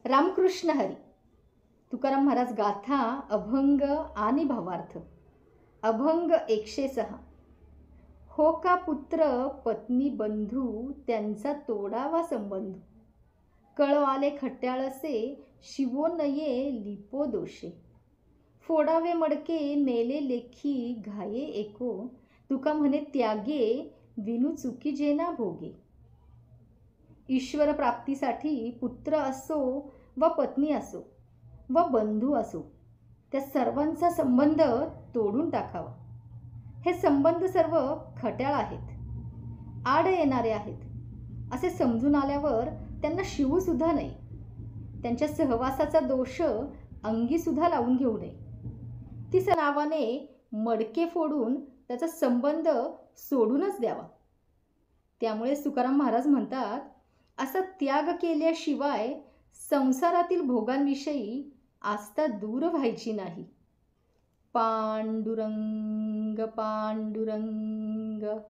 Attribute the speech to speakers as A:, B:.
A: रामकृष्ण हरी. तुकाराम महाराज गाथा अभंग आणि भावार्थ. अभंग 106. हो का पुत्र पत्नी बंधू त्यांचा तोडावा संबंध. कळ आले खट्याळसे शिवो नये लिपो दोषे. फोडावे मडके नेले लेखी घाये एको. तुका म्हणे त्यागे विनू चुकी जेना भोगे. ईश्वर प्राप्तीसाठी पुत्र असो व पत्नी असो व बंधू असो त्या सर्वांचा संबंध तोडून टाकावा. हे संबंध सर्व खट्याळ आहेत, आड येणारे आहेत असे समजून आल्यावर त्यांना शिवू सुद्धा नाही. त्यांच्या सहवासाचा दोष अंगी सुद्धा लावून घेऊ नये. तीच नावाने मडके फोडून त्याचा संबंध सोडूनच द्यावा. त्यामुळे तुकाराम महाराज म्हणतात, असा त्याग केल्याशिवाय संसारातील भोगांविषयी आस्था दूर व्हायची नाही. पांडुरंग पांडुरंग.